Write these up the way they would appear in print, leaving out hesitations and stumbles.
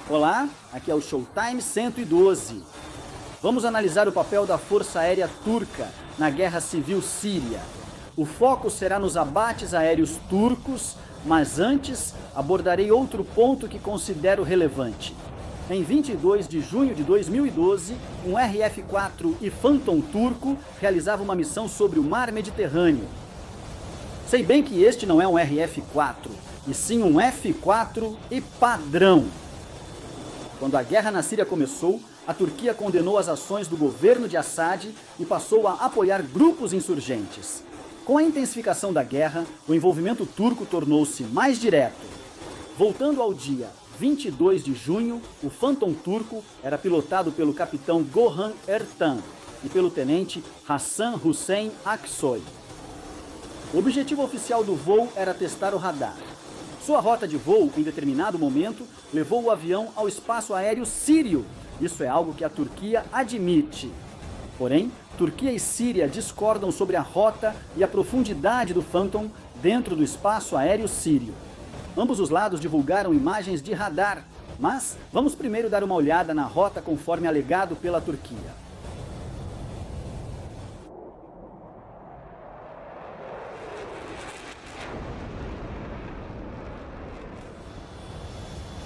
Olá, aqui é o Showtime 112. Vamos analisar o papel da Força Aérea Turca na Guerra Civil Síria. O foco será nos abates aéreos turcos, mas antes abordarei outro ponto que considero relevante. Em 22 de junho de 2012, um RF-4 e Phantom turco realizava uma missão sobre o Mar Mediterrâneo. Sei bem que este não é um RF-4, e sim um F-4 e padrão. Quando a guerra na Síria começou, a Turquia condenou as ações do governo de Assad e passou a apoiar grupos insurgentes. Com a intensificação da guerra, o envolvimento turco tornou-se mais direto. Voltando ao dia 22 de junho, o Phantom turco era pilotado pelo capitão Gohan Ertan e pelo tenente Hasan Hussein Aksoy. O objetivo oficial do voo era testar o radar. Sua rota de voo, em determinado momento, levou o avião ao espaço aéreo sírio. Isso é algo que a Turquia admite. Porém, Turquia e Síria discordam sobre a rota e a profundidade do Phantom dentro do espaço aéreo sírio. Ambos os lados divulgaram imagens de radar, mas vamos primeiro dar uma olhada na rota conforme alegado pela Turquia.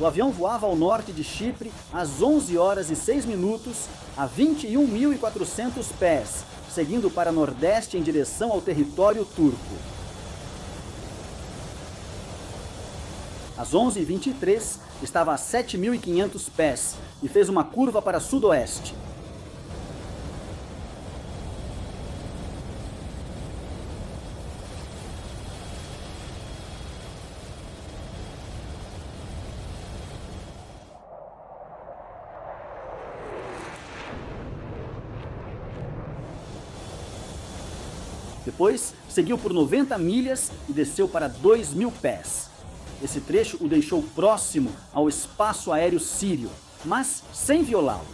O avião voava ao norte de Chipre às 11 horas e 6 minutos, a 21.400 pés, seguindo para nordeste em direção ao território turco. Às 11h23, estava a 7.500 pés e fez uma curva para sudoeste. Depois, seguiu por 90 milhas e desceu para 2.000 pés. Esse trecho o deixou próximo ao espaço aéreo sírio, mas sem violá-lo.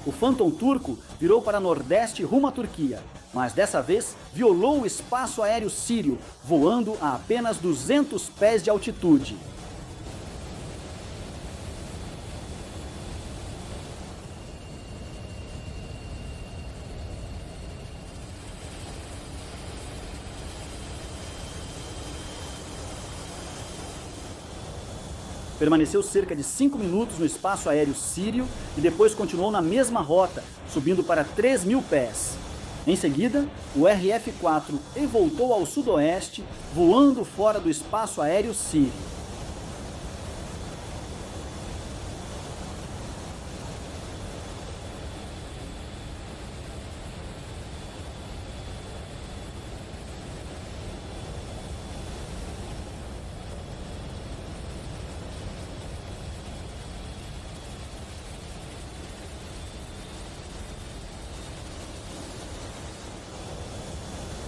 O Phantom turco virou para nordeste rumo à Turquia, mas dessa vez violou o espaço aéreo sírio, voando a apenas 200 pés de altitude. Permaneceu cerca de 5 minutos no espaço aéreo sírio e depois continuou na mesma rota, subindo para 3.000 pés. Em seguida, o RF-4 voltou ao sudoeste, voando fora do espaço aéreo sírio.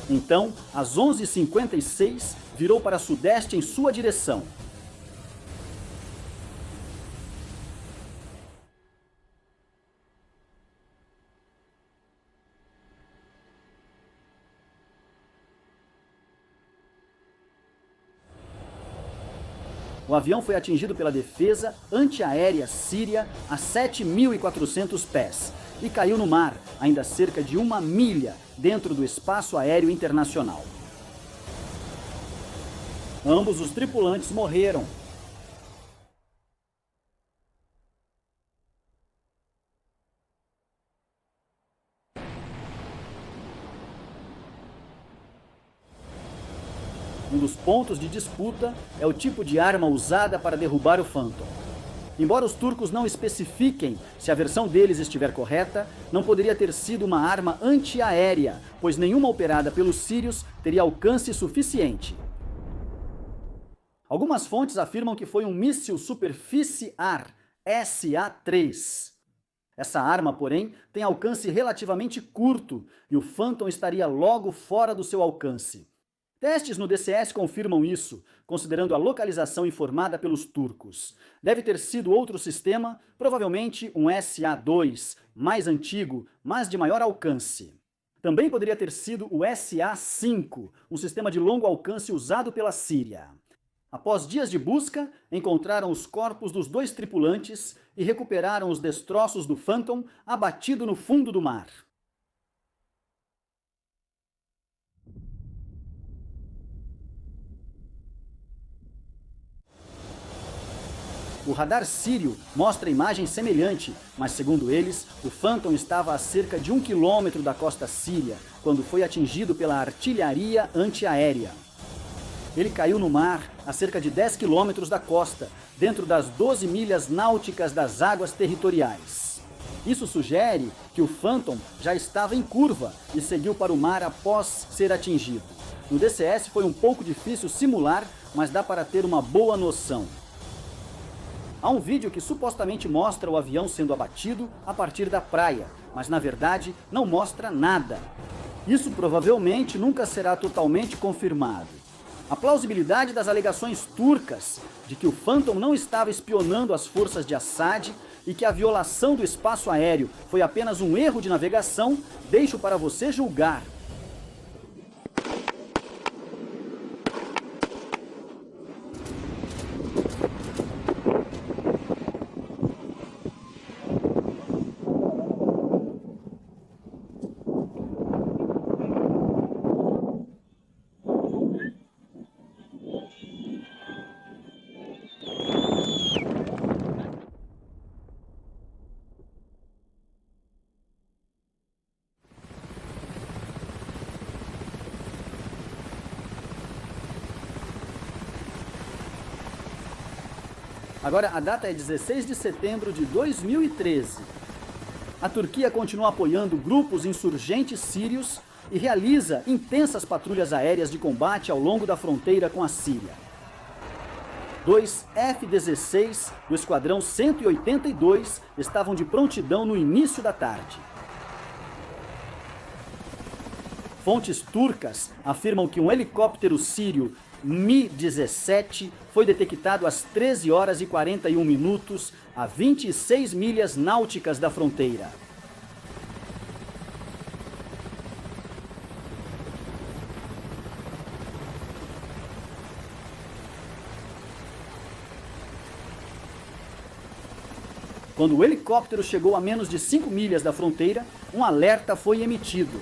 Então, às 11h56, virou para sudeste em sua direção. O avião foi atingido pela defesa antiaérea síria a 7.400 pés e caiu no mar, ainda cerca de 1 milha dentro do espaço aéreo internacional. Ambos os tripulantes morreram. Um dos pontos de disputa é o tipo de arma usada para derrubar o Phantom. Embora os turcos não especifiquem se a versão deles estiver correta, não poderia ter sido uma arma antiaérea, pois nenhuma operada pelos sírios teria alcance suficiente. Algumas fontes afirmam que foi um míssil superfície-ar, SA-3. Essa arma, porém, tem alcance relativamente curto e o Phantom estaria logo fora do seu alcance. Testes no DCS confirmam isso, considerando a localização informada pelos turcos. Deve ter sido outro sistema, provavelmente um SA-2, mais antigo, mas de maior alcance. Também poderia ter sido o SA-5, um sistema de longo alcance usado pela Síria. Após dias de busca, encontraram os corpos dos 2 tripulantes e recuperaram os destroços do Phantom abatido no fundo do mar. O radar sírio mostra imagem semelhante, mas segundo eles, o Phantom estava a cerca de 1 quilômetro da costa síria, quando foi atingido pela artilharia antiaérea. Ele caiu no mar a cerca de 10 quilômetros da costa, dentro das 12 milhas náuticas das águas territoriais. Isso sugere que o Phantom já estava em curva e seguiu para o mar após ser atingido. No DCS foi um pouco difícil simular, mas dá para ter uma boa noção. Há um vídeo que supostamente mostra o avião sendo abatido a partir da praia, mas na verdade não mostra nada. Isso provavelmente nunca será totalmente confirmado. A plausibilidade das alegações turcas de que o Phantom não estava espionando as forças de Assad e que a violação do espaço aéreo foi apenas um erro de navegação, deixo para você julgar. Agora, a data é 16 de setembro de 2013. A Turquia continua apoiando grupos insurgentes sírios e realiza intensas patrulhas aéreas de combate ao longo da fronteira com a Síria. 2 F-16 do Esquadrão 182 estavam de prontidão no início da tarde. Fontes turcas afirmam que um helicóptero sírio Mi-17 foi detectado às 13 horas e 41 minutos, a 26 milhas náuticas da fronteira. Quando o helicóptero chegou a menos de 5 milhas da fronteira, um alerta foi emitido.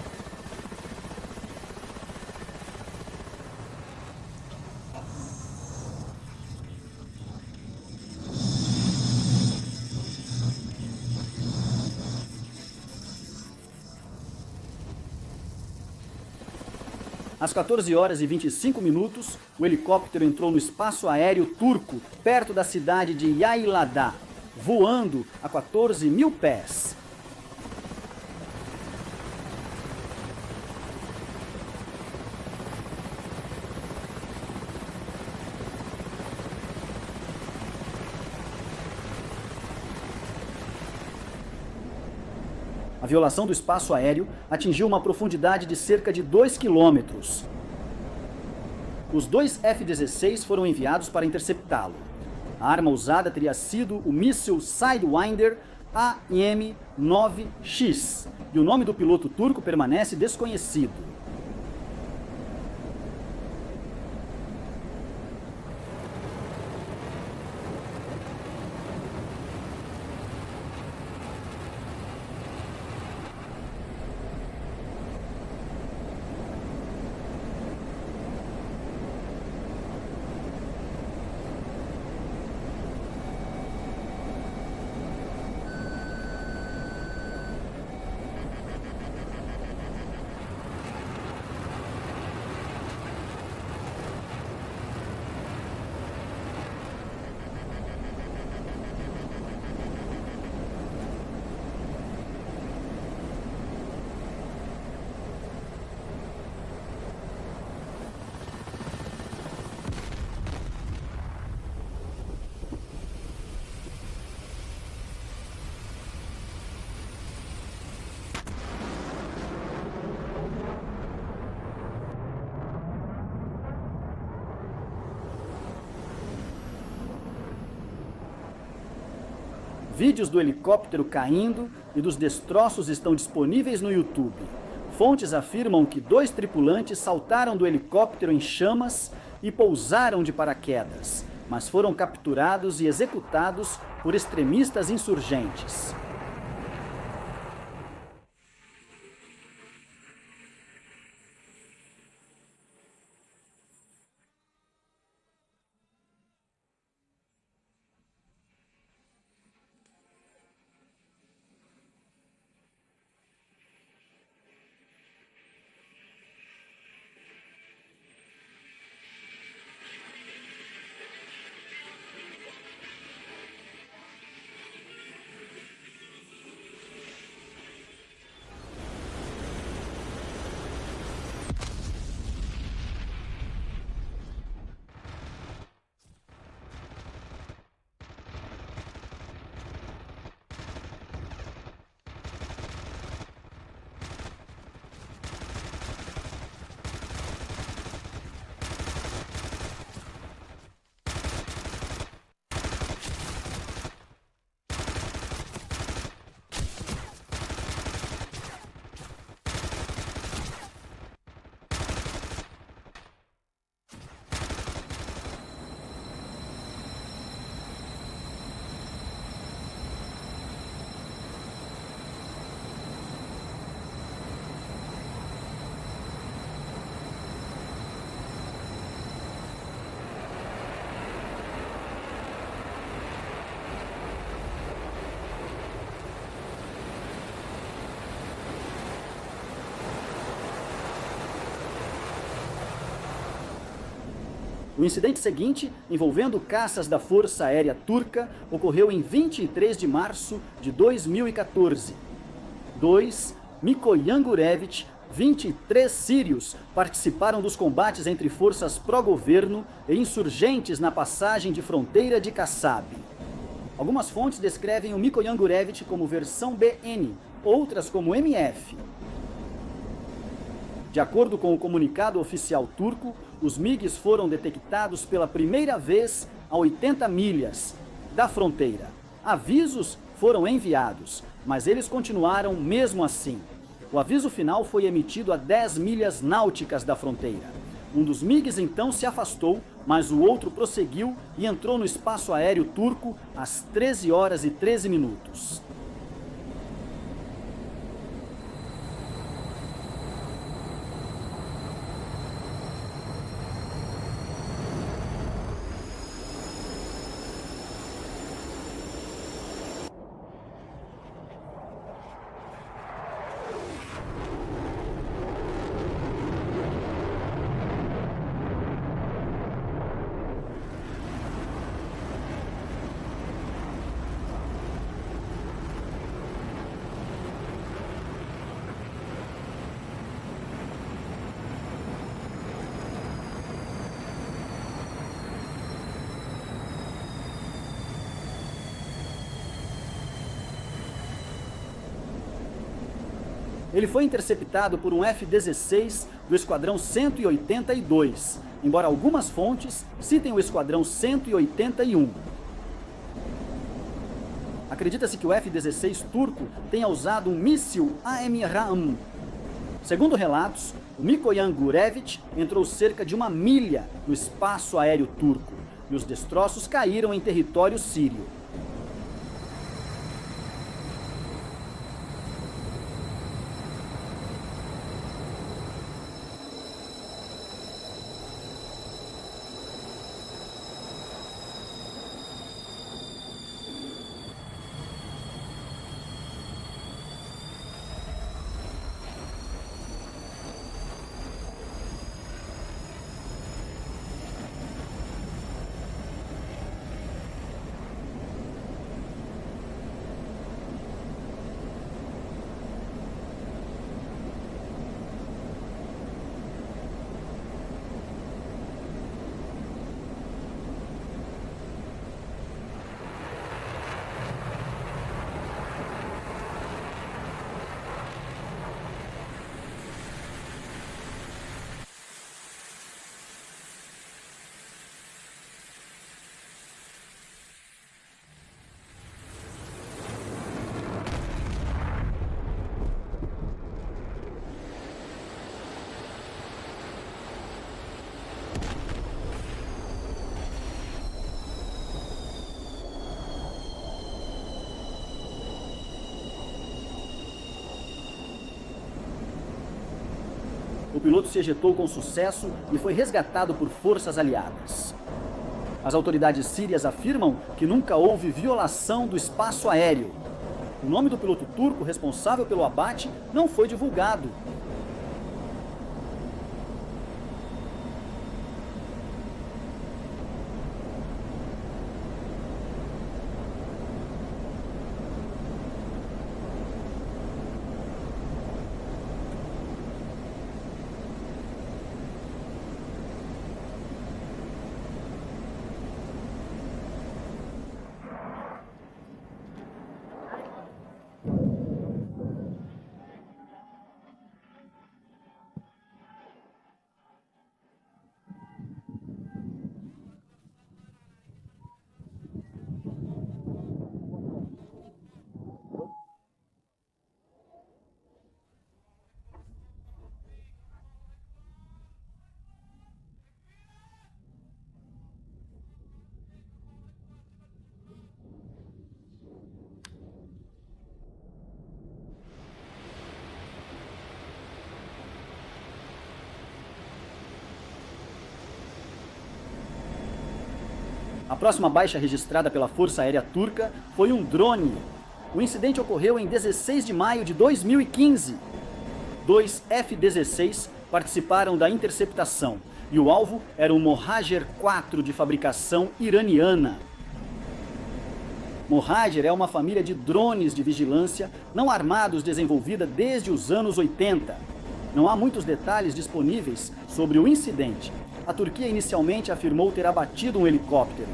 Às 14 horas e 25 minutos, o helicóptero entrou no espaço aéreo turco, perto da cidade de Yayladá, voando a 14 mil pés. A violação do espaço aéreo atingiu uma profundidade de cerca de 2 quilômetros. Os 2 F-16 foram enviados para interceptá-lo. A arma usada teria sido o míssil Sidewinder AIM-9X, e o nome do piloto turco permanece desconhecido. Vídeos do helicóptero caindo e dos destroços estão disponíveis no YouTube. Fontes afirmam que 2 tripulantes saltaram do helicóptero em chamas e pousaram de paraquedas, mas foram capturados e executados por extremistas insurgentes. O incidente seguinte, envolvendo caças da Força Aérea Turca, ocorreu em 23 de março de 2014. 2. Mikoyan Gurevich, 23 sírios participaram dos combates entre forças pró-governo e insurgentes na passagem de fronteira de Kassab. Algumas fontes descrevem o Mikoyan Gurevich como versão BN, outras como MF. De acordo com o comunicado oficial turco, os MiGs foram detectados pela primeira vez a 80 milhas da fronteira. Avisos foram enviados, mas eles continuaram mesmo assim. O aviso final foi emitido a 10 milhas náuticas da fronteira. Um dos MiGs então se afastou, mas o outro prosseguiu e entrou no espaço aéreo turco às 13 horas e 13 minutos. Ele foi interceptado por um F-16 do Esquadrão 182, embora algumas fontes citem o Esquadrão 181. Acredita-se que o F-16 turco tenha usado um míssil AMRAAM. Segundo relatos, o Mikoyan Gurevich entrou cerca de 1 milha no espaço aéreo turco e os destroços caíram em território sírio. piloto se ejetou com sucesso e foi resgatado por forças aliadas. As autoridades sírias afirmam que nunca houve violação do espaço aéreo. O nome do piloto turco responsável pelo abate não foi divulgado. A próxima baixa registrada pela Força Aérea Turca foi um drone. O incidente ocorreu em 16 de maio de 2015. 2 F-16 participaram da interceptação e o alvo era um Mohajer 4 de fabricação iraniana. Mohajer é uma família de drones de vigilância não armados desenvolvida desde os anos 80. Não há muitos detalhes disponíveis sobre o incidente. A Turquia inicialmente afirmou ter abatido um helicóptero.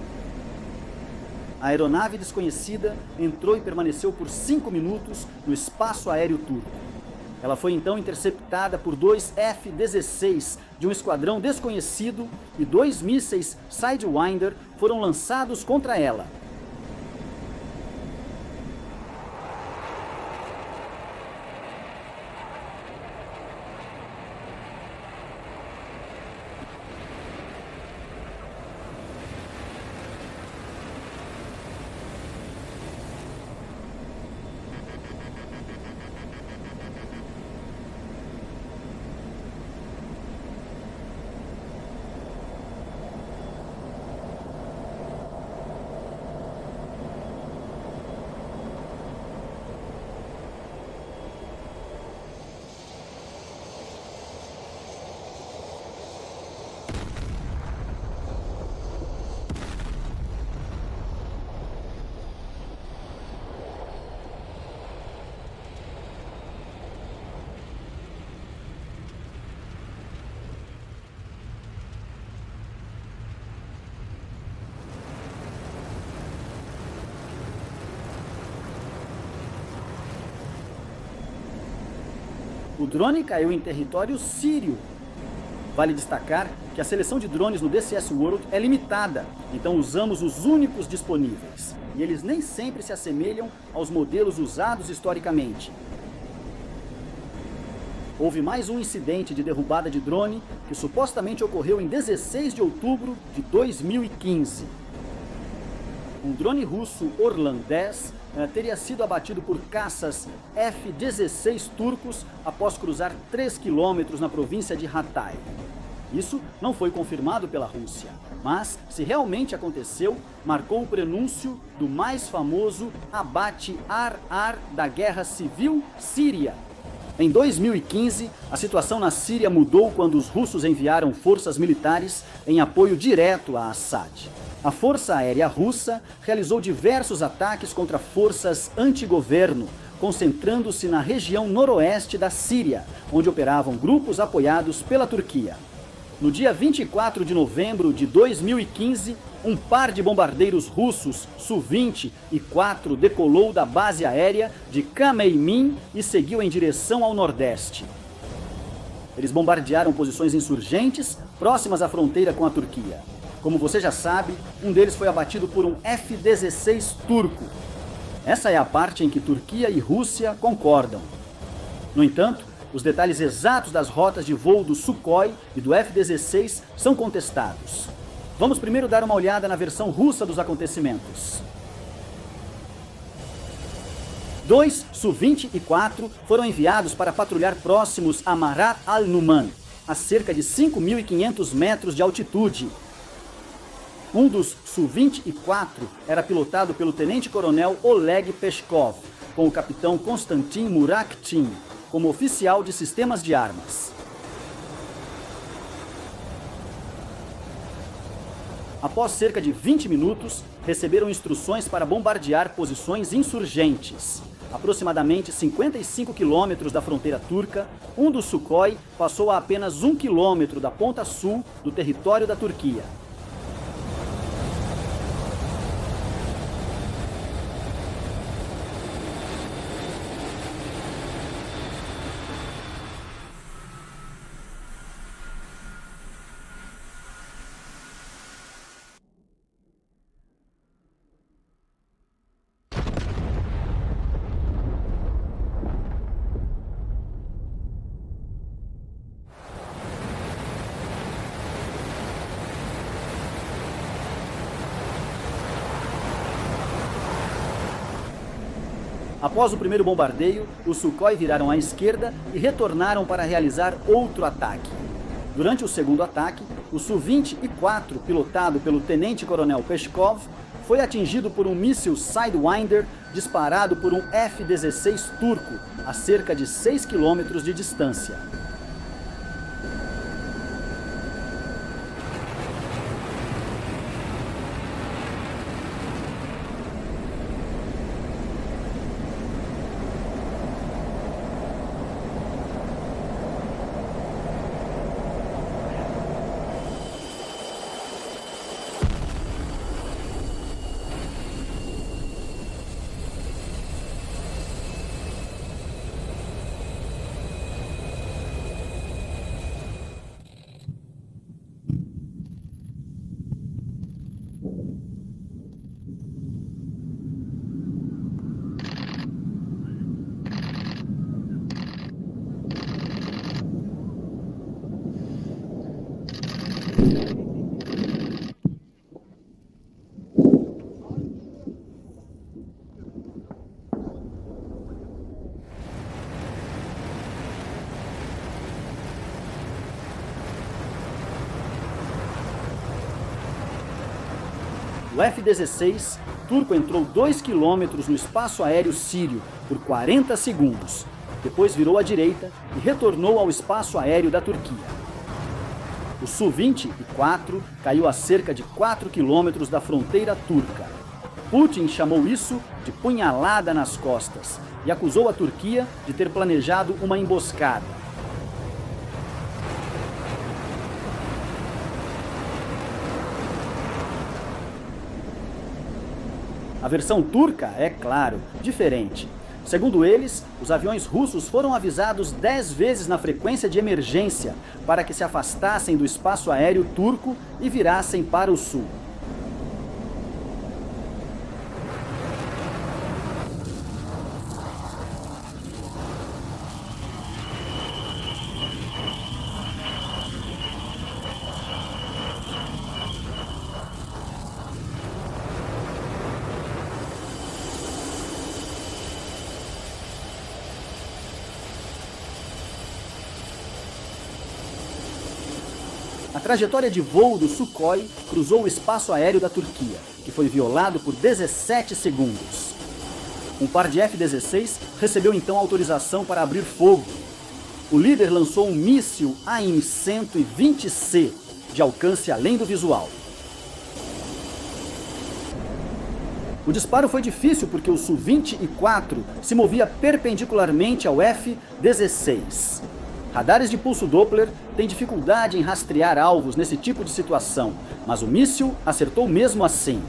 A aeronave desconhecida entrou e permaneceu por 5 minutos no espaço aéreo turco. Ela foi então interceptada por 2 F-16 de um esquadrão desconhecido e 2 mísseis Sidewinder foram lançados contra ela. O drone caiu em território sírio. Vale destacar que a seleção de drones no DCS World é limitada, então usamos os únicos disponíveis. E eles nem sempre se assemelham aos modelos usados historicamente. Houve mais um incidente de derrubada de drone que supostamente ocorreu em 16 de outubro de 2015. Um drone russo Orlan 10 teria sido abatido por caças F-16 turcos após cruzar 3 quilômetros na província de Hatay. Isso não foi confirmado pela Rússia, mas, se realmente aconteceu, marcou o prenúncio do mais famoso abate ar-ar da Guerra Civil Síria. Em 2015, a situação na Síria mudou quando os russos enviaram forças militares em apoio direto a Assad. A Força Aérea Russa realizou diversos ataques contra forças anti-governo, concentrando-se na região noroeste da Síria, onde operavam grupos apoiados pela Turquia. No dia 24 de novembro de 2015, um par de bombardeiros russos Su-20 e 4 decolou da base aérea de Kameymin e seguiu em direção ao nordeste. Eles bombardearam posições insurgentes próximas à fronteira com a Turquia. Como você já sabe, um deles foi abatido por um F-16 turco. Essa é a parte em que Turquia e Rússia concordam. No entanto, os detalhes exatos das rotas de voo do Sukhoi e do F-16 são contestados. Vamos primeiro dar uma olhada na versão russa dos acontecimentos. 2 Su-20 e 4 foram enviados para patrulhar próximos a Marat al-Numan. a cerca de 5.500 metros de altitude. Um dos Su-24 era pilotado pelo tenente-coronel Oleg Peshkov, com o capitão Konstantin Murakhtin como oficial de sistemas de armas. Após cerca de 20 minutos, receberam instruções para bombardear posições insurgentes. Aproximadamente 55 quilômetros da fronteira turca, um dos Sukhoi passou a apenas 1 quilômetro da ponta sul do território da Turquia. Após o primeiro bombardeio, os Sukhoi viraram à esquerda e retornaram para realizar outro ataque. Durante o segundo ataque, o Su-24, pilotado pelo tenente-coronel Peshkov, foi atingido por um míssil Sidewinder disparado por um F-16 turco a cerca de 6 quilômetros de distância. O F-16 turco entrou 2 quilômetros no espaço aéreo sírio por 40 segundos. Depois virou à direita e retornou ao espaço aéreo da Turquia. O Su-24 caiu a cerca de 4 quilômetros da fronteira turca. Putin chamou isso de punhalada nas costas e acusou a Turquia de ter planejado uma emboscada. A versão turca é, claro, diferente. Segundo eles, os aviões russos foram avisados 10 vezes na frequência de emergência para que se afastassem do espaço aéreo turco e virassem para o sul. A trajetória de voo do Sukhoi cruzou o espaço aéreo da Turquia, que foi violado por 17 segundos. Um par de F-16 recebeu então autorização para abrir fogo. O líder lançou um míssil AIM-120C, de alcance além do visual. O disparo foi difícil porque o Su-24 se movia perpendicularmente ao F-16. Radares de pulso Doppler têm dificuldade em rastrear alvos nesse tipo de situação, mas o míssil acertou mesmo assim.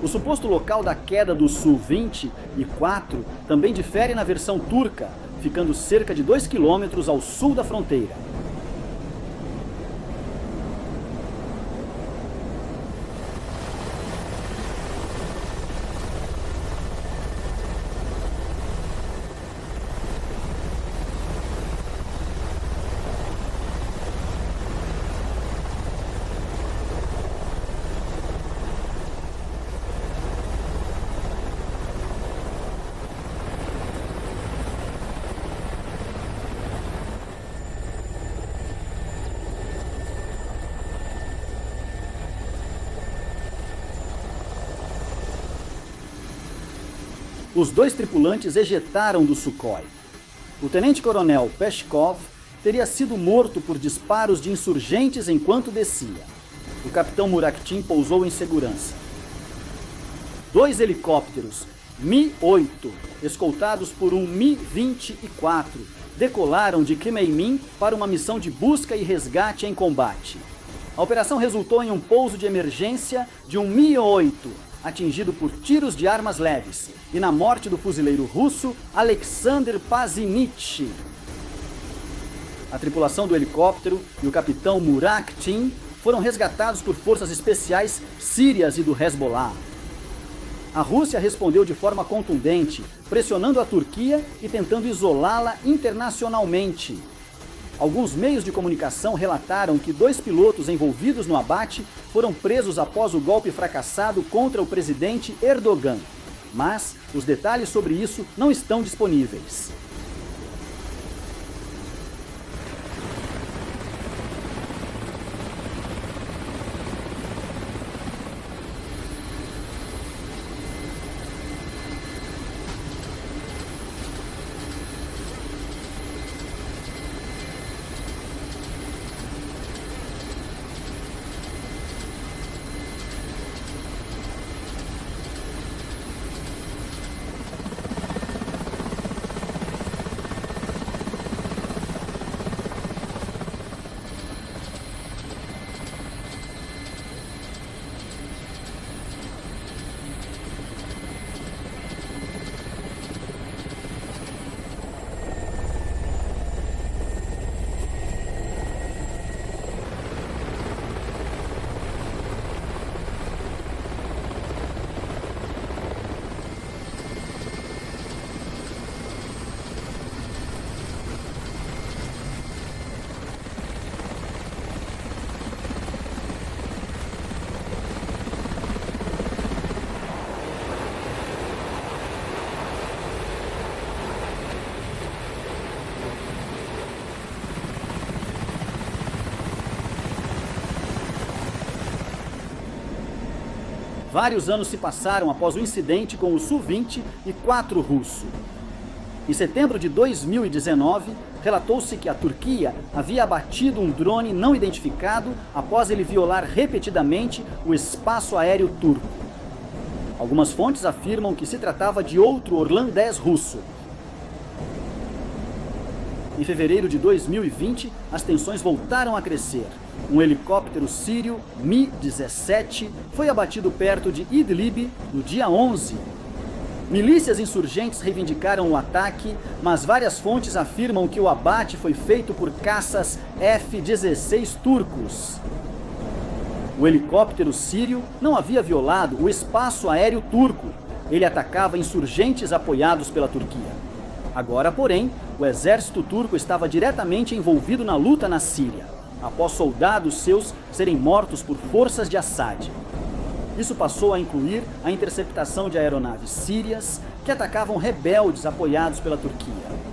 O suposto local da queda do Su-24 também difere na versão turca, ficando cerca de 2 quilômetros ao sul da fronteira. Os dois tripulantes ejetaram do Sukhoi. O tenente-coronel Peshkov teria sido morto por disparos de insurgentes enquanto descia. O capitão Muraktin pousou em segurança. 2 helicópteros Mi-8, escoltados por um Mi-24, decolaram de Khmeimim para uma missão de busca e resgate em combate. A operação resultou em um pouso de emergência de um Mi-8, atingido por tiros de armas leves, e na morte do fuzileiro russo Alexander Pazinitch. A tripulação do helicóptero e o capitão Muraktin foram resgatados por forças especiais sírias e do Hezbollah. A Rússia respondeu de forma contundente, pressionando a Turquia e tentando isolá-la internacionalmente. Alguns meios de comunicação relataram que 2 pilotos envolvidos no abate foram presos após o golpe fracassado contra o presidente Erdogan. Mas os detalhes sobre isso não estão disponíveis. Vários anos se passaram após o incidente com o Su-24 russo. Em setembro de 2019, relatou-se que a Turquia havia abatido um drone não identificado após ele violar repetidamente o espaço aéreo turco. Algumas fontes afirmam que se tratava de outro Orlan 10 russo. Em fevereiro de 2020, as tensões voltaram a crescer. Um helicóptero sírio Mi-17 foi abatido perto de Idlib no dia 11. Milícias insurgentes reivindicaram o ataque, mas várias fontes afirmam que o abate foi feito por caças F-16 turcos. O helicóptero sírio não havia violado o espaço aéreo turco. Ele atacava insurgentes apoiados pela Turquia. Agora, porém, o exército turco estava diretamente envolvido na luta na Síria, após soldados seus serem mortos por forças de Assad. Isso passou a incluir a interceptação de aeronaves sírias que atacavam rebeldes apoiados pela Turquia.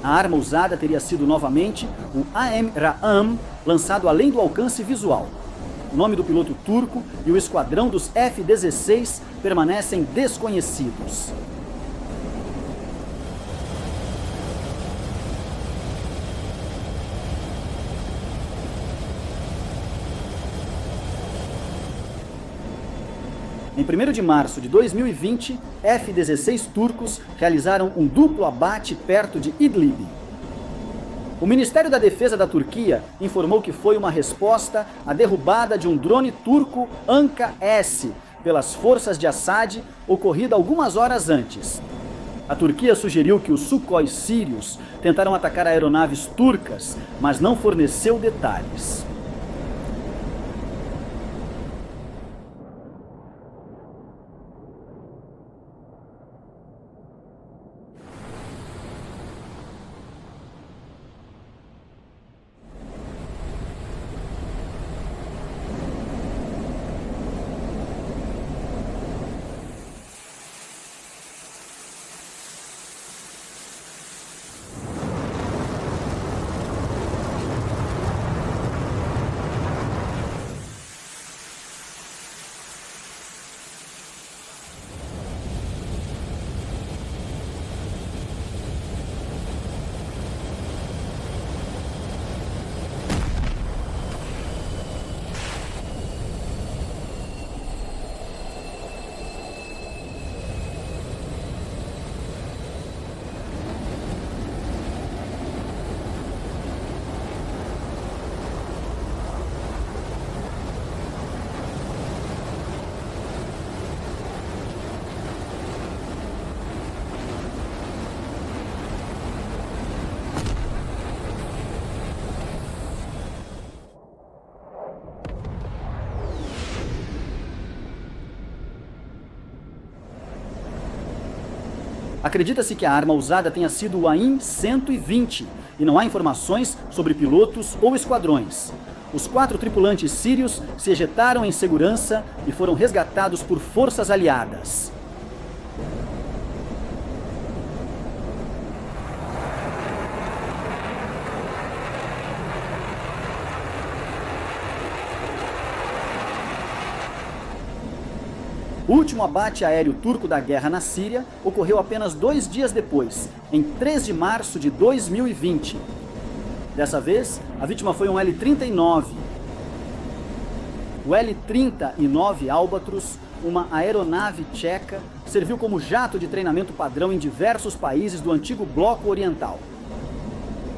A arma usada teria sido novamente o AEM-RAAM, lançado além do alcance visual. O nome do piloto turco e o esquadrão dos F-16 permanecem desconhecidos. Em 1º de março de 2020, F-16 turcos realizaram um duplo abate perto de Idlib. O Ministério da Defesa da Turquia informou que foi uma resposta à derrubada de um drone turco Anka-S pelas forças de Assad, ocorrida algumas horas antes. A Turquia sugeriu que os Sukhoi sírios tentaram atacar aeronaves turcas, mas não forneceu detalhes. Acredita-se que a arma usada tenha sido o AIM-120 e não há informações sobre pilotos ou esquadrões. Os 4 tripulantes sírios se ejetaram em segurança e foram resgatados por forças aliadas. O último abate aéreo turco da guerra na Síria ocorreu apenas 2 dias depois, em 3 de março de 2020. Dessa vez, a vítima foi um L-39. O L-39 Albatros, uma aeronave tcheca, serviu como jato de treinamento padrão em diversos países do antigo bloco oriental.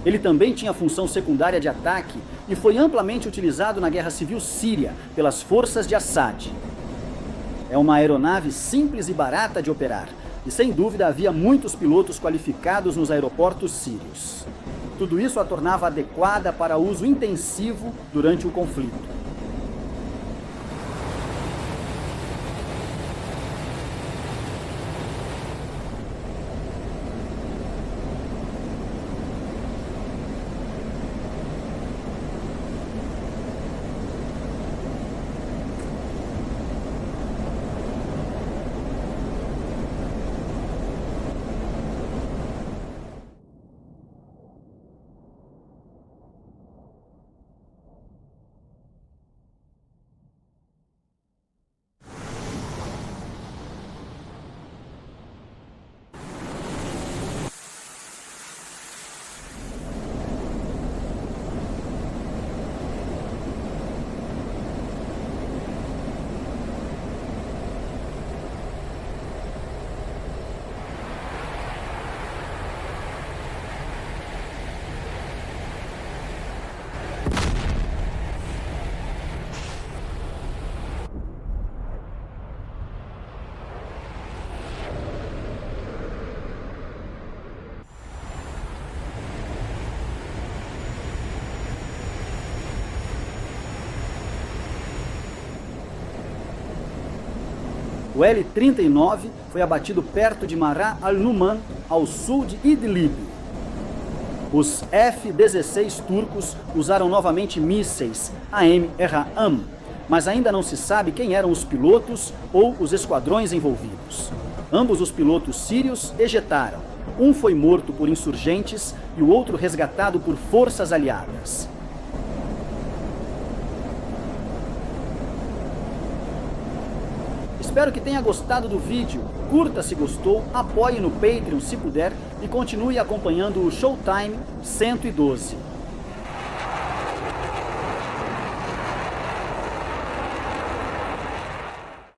Ele também tinha função secundária de ataque e foi amplamente utilizado na Guerra Civil Síria pelas forças de Assad. É uma aeronave simples e barata de operar, e sem dúvida havia muitos pilotos qualificados nos aeroportos sírios. Tudo isso a tornava adequada para uso intensivo durante o conflito. O L-39 foi abatido perto de Marā al-Numan, ao sul de Idlib. Os F-16 turcos usaram novamente mísseis AEM-RAAM, mas ainda não se sabe quem eram os pilotos ou os esquadrões envolvidos. Ambos os pilotos sírios ejetaram. Um foi morto por insurgentes e o outro resgatado por forças aliadas. Espero que tenha gostado do vídeo. Curta se gostou, apoie no Patreon se puder e continue acompanhando o Showtime 112.